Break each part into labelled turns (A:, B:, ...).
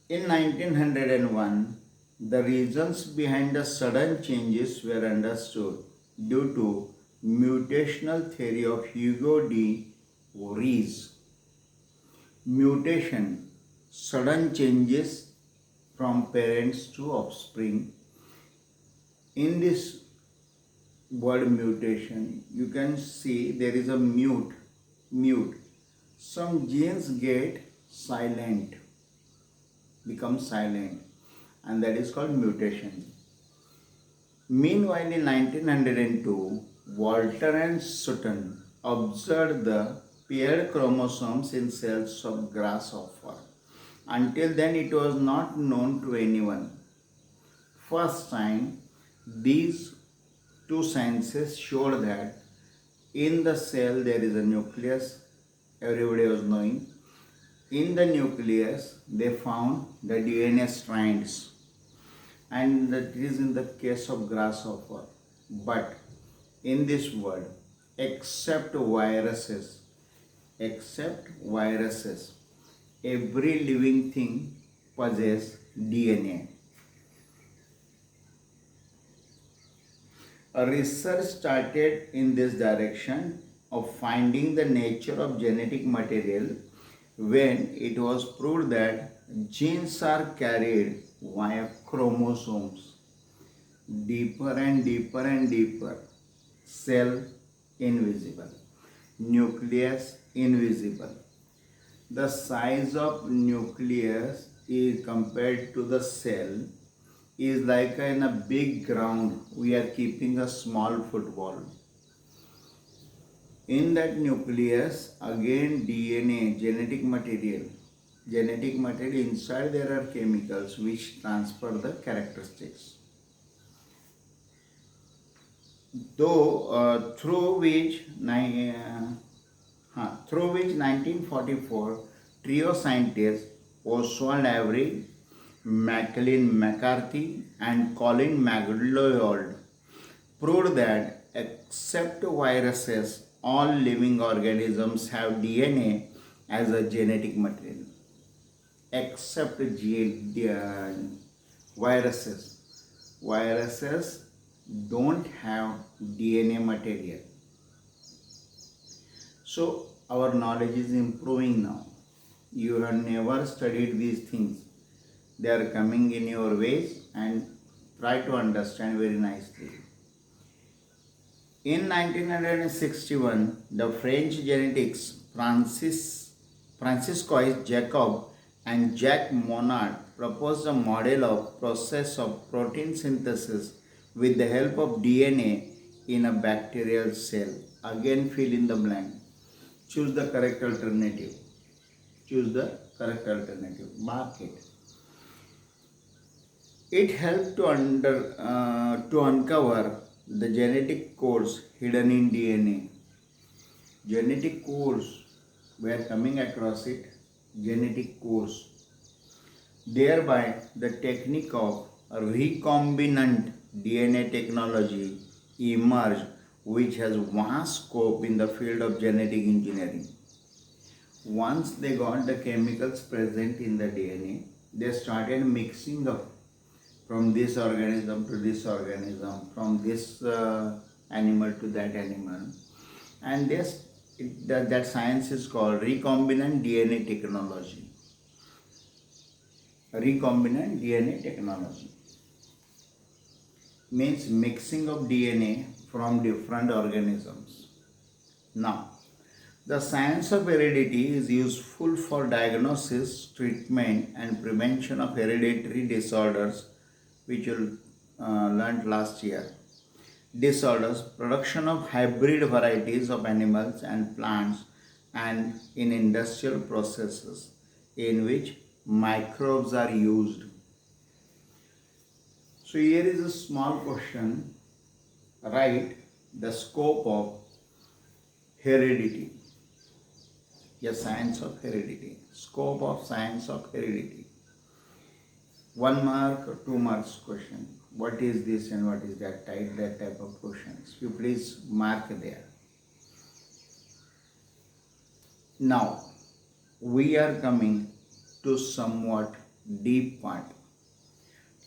A: In 1901, the reasons behind the sudden changes were understood due to mutational theory of Hugo de Vries. Mutation, sudden changes from parents to offspring. In this word mutation, you can see there is a mute. Some genes get silent, become silent, and that is called mutation. Meanwhile, in 1902, Walter and Sutton observed the paired chromosomes in cells of grasshopper. Until then, it was not known to anyone. First time, these two sciences showed that in the cell there is a nucleus, everybody was knowing. In the nucleus, they found the DNA strands, and that is in the case of grasshopper. But in this world, except viruses, except viruses, every living thing possesses DNA. A research started in this direction of finding the nature of genetic material when it was proved that genes are carried via chromosomes deeper and deeper and deeper. Cell invisible, nucleus invisible. The size of nucleus is compared to the cell is like in a big ground we are keeping a small football. In that nucleus again DNA, genetic material inside there are chemicals which transfer the characteristics. Though through which 1944 trio scientists Oswald Avery, Maclean McCarthy and Colin McLeod proved that except viruses, all living organisms have DNA as a genetic material. Except viruses. Viruses don't have DNA material. So our knowledge is improving now. You have never studied these things. They are coming in your ways and try to understand very nicely. In 1961, the French genetics Franciscois Jacob and Jacques Monod proposed a model of process of protein synthesis with the help of DNA in a bacterial cell. Again, fill in the blank. Choose the correct alternative. Choose the correct alternative. Mark it. It helped to uncover the genetic codes hidden in DNA. Genetic codes, we are coming across it. Genetic codes. Thereby, the technique of recombinant DNA technology emerged, which has vast scope in the field of genetic engineering. Once they got the chemicals present in the DNA, they started mixing up from this organism to this organism, from this animal to that animal, and that science is called recombinant DNA technology. Recombinant DNA technology means mixing of DNA from different organisms. Now, the science of heredity is useful for diagnosis, treatment, and prevention of hereditary disorders, which you learned last year. Disorders, production of hybrid varieties of animals and plants, and in industrial processes in which microbes are used. So here is a small question. Write the scope of heredity. The science of heredity. Scope of science of heredity. 1 mark or 2 marks question. What is this and what is that type of questions. You please mark there. Now, we are coming to somewhat deep part.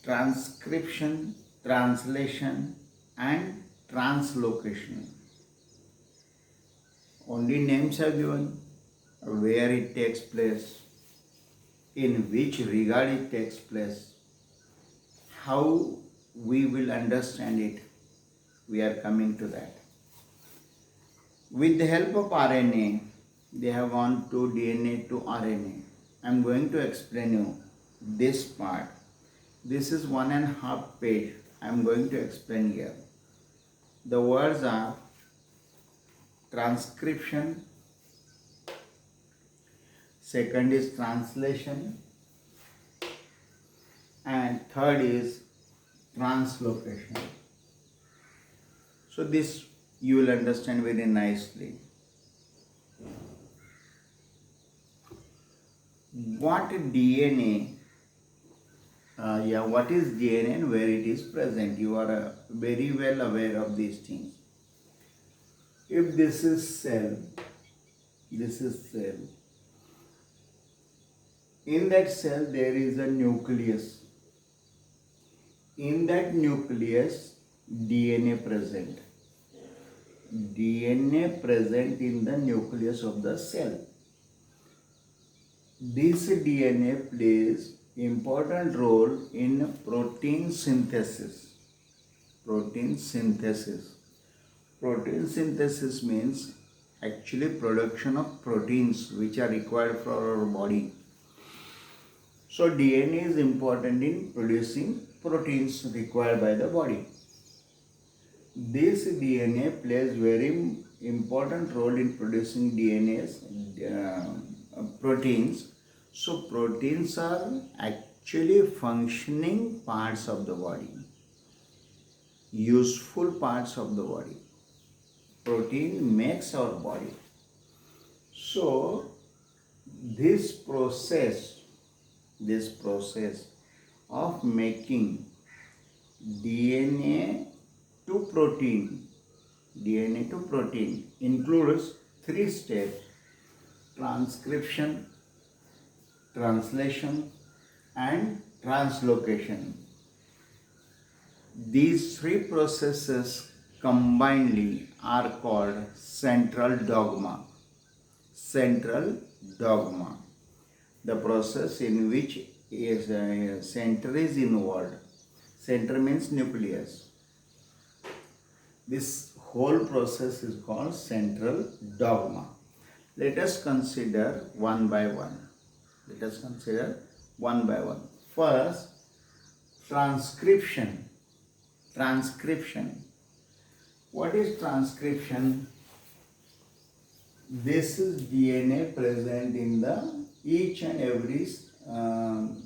A: Transcription, translation and translocation. Only names are given, where it takes place, in which regard it takes place, how we will understand it. We are coming to that. With the help of RNA, they have gone to DNA to RNA. I am going to explain you this part. This is 1.5 page. I am going to explain here. The words are transcription, second is translation, and third is translocation. So this you will understand very nicely. What DNA, what is DNA and where it is present? You are very well aware of these things. If this is cell, in that cell there is a nucleus. In that nucleus, DNA present. DNA present in the nucleus of the cell. This DNA plays important role in protein synthesis. Protein synthesis. Protein synthesis means actually production of proteins which are required for our body. So DNA is important in producing proteins required by the body. This DNA plays very important role in producing proteins. So proteins are actually functioning parts of the body, useful parts of the body. Protein makes our body. So this process of making DNA to protein includes 3 steps: transcription, translation and translocation. These 3 processes combinedly are called central dogma. Central dogma. The process in which center is involved. Center means nucleus. This whole process is called central dogma. Let us consider one by one. First, transcription. What is transcription? This is DNA present in each and every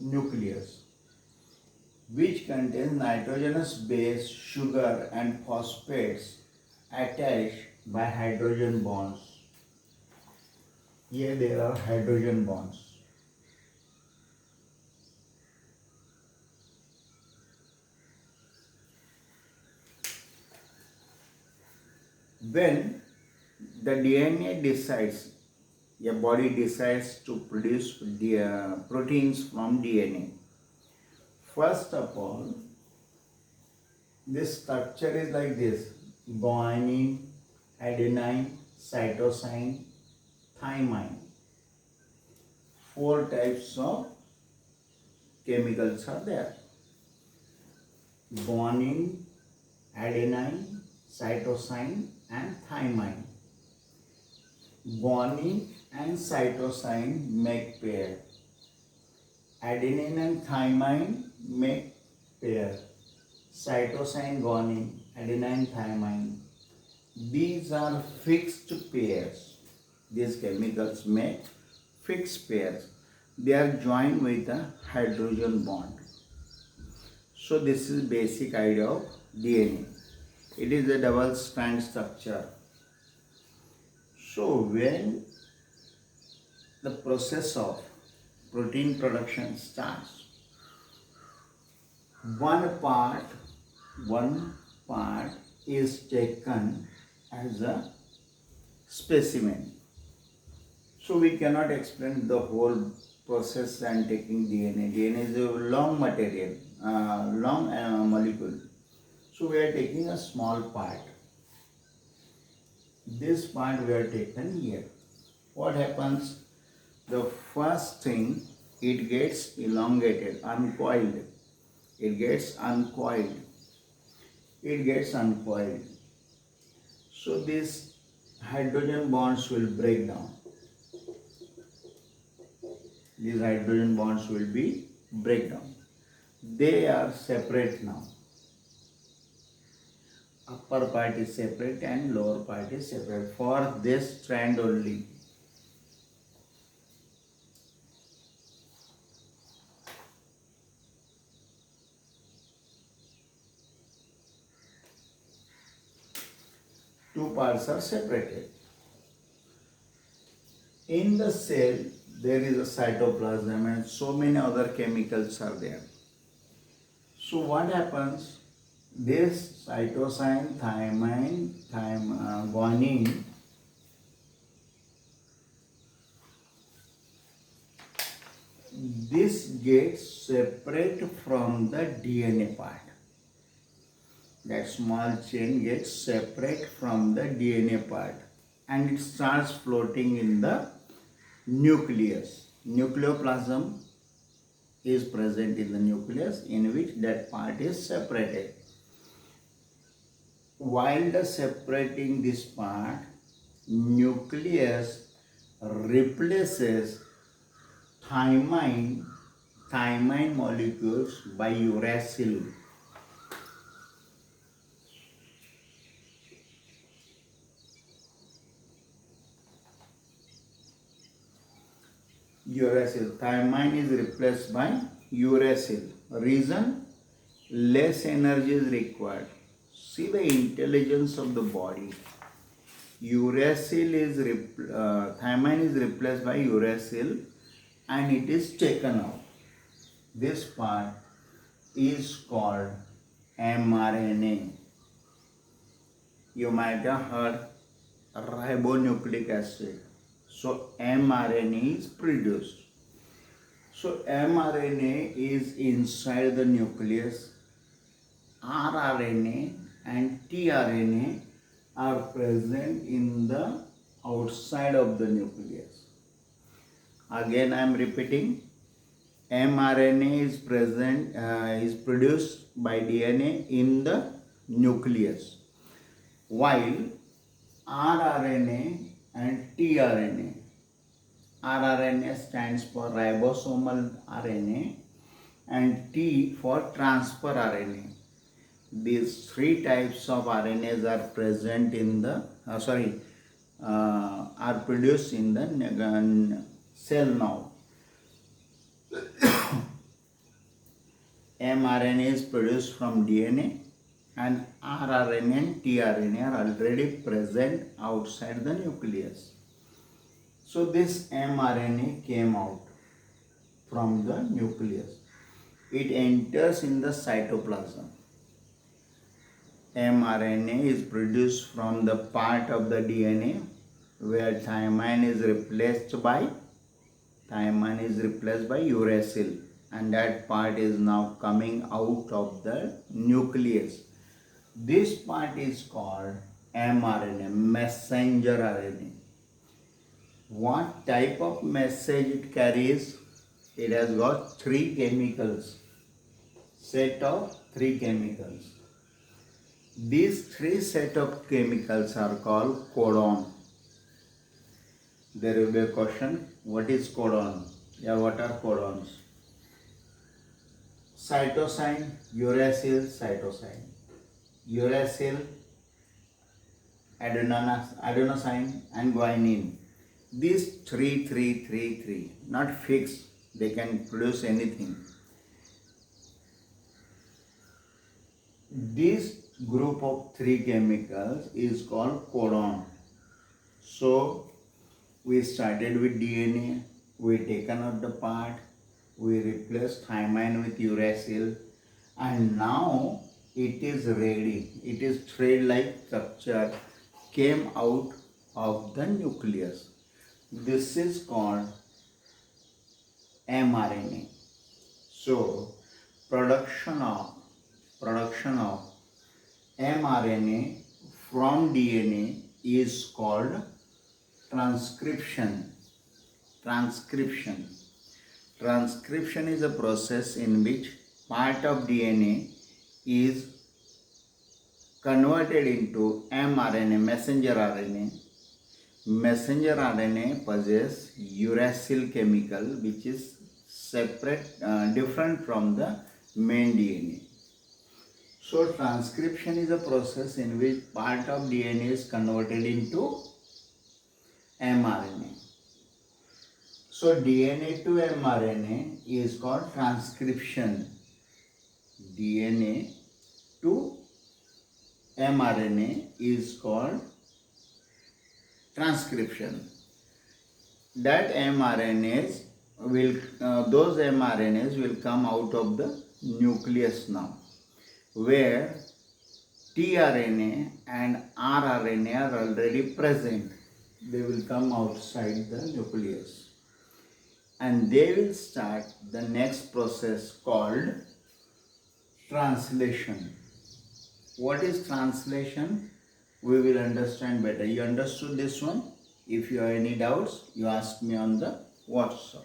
A: nucleus, which contains nitrogenous base, sugar and phosphates attached by hydrogen bonds. Here there are hydrogen bonds. When the DNA decides, your body decides to produce the proteins from DNA. First of all, this structure is like this: guanine, adenine, cytosine, thymine. 4 types of chemicals are there. Guanine, adenine, cytosine and thymine. Guanine and cytosine make pair. Adenine and thymine make pair. Cytosine, guanine, adenine, thymine. These are fixed pairs. These chemicals make fixed pairs. They are joined with a hydrogen bond. So this is basic idea of DNA. It is a double strand structure. So when the process of protein production starts, one part is taken as a specimen. So we cannot explain the whole process and taking DNA. DNA is a long material, long molecule. So we are taking a small part. This part we are taken here. What happens? The first thing, it gets elongated, uncoiled. It gets uncoiled. It gets uncoiled. So these hydrogen bonds will break down. These hydrogen bonds will be break down. They are separate now. Upper part is separate and lower part is separate for this strand only. Two parts are separated. In the cell, there is a cytoplasm and so many other chemicals are there. So what happens? This cytosine, thymine, guanine, this gets separate from the DNA part. That small chain gets separate from the DNA part and it starts floating in the nucleus. Nucleoplasm is present in the nucleus in which that part is separated. While the separating this part, nucleus replaces thymine molecules by uracil. Thymine is replaced by uracil. Reason? Less energy is required. See the intelligence of the body. Thymine is replaced by uracil and it is taken out. This part is called mRNA. You might have heard ribonucleic acid. So mRNA is produced. So mRNA is inside the nucleus. rRNA and tRNA are present in the outside of the nucleus. Again I am repeating, mRNA is produced by DNA in the nucleus, while rRNA and tRNA, rRNA stands for ribosomal RNA and T for transfer RNA. These three types of RNAs are present in the are produced in the cell now. mRNA is produced from DNA and rRNA and tRNA are already present outside the nucleus. So this mRNA came out from the nucleus. It enters in the cytoplasm. mRNA is produced from the part of the DNA where thymine is replaced by uracil, and that part is now coming out of the nucleus. This part is called mRNA, messenger RNA. What type of message it carries? It has got three chemicals, set of three chemicals. These three set of chemicals are called codon. There will be a question, what is codon? Yeah, what are codons? Cytosine, uracil, cytosine. Uracil, adenosine and guanine. These three, not fixed, they can produce anything. This group of three chemicals is called codon. So we started with DNA, we taken out the part, we replaced thymine with uracil, and now it is ready. It is thread-like structure came out of the nucleus. This is called mRNA. So production of mRNA from DNA is called transcription. Transcription. Transcription is a process in which part of DNA is converted into mRNA, messenger RNA. Messenger RNA possesses uracil chemical which is different from the main DNA. So transcription is a process in which part of DNA is converted into mRNA. So DNA to mRNA is called transcription. DNA to mRNA is called transcription. That mRNAs those mRNAs will come out of the nucleus now, where tRNA and rRNA are already present. They will come outside the nucleus and they will start the next process called translation. What is translation? We will understand better. You understood this one? If you have any doubts, you ask me on the WhatsApp.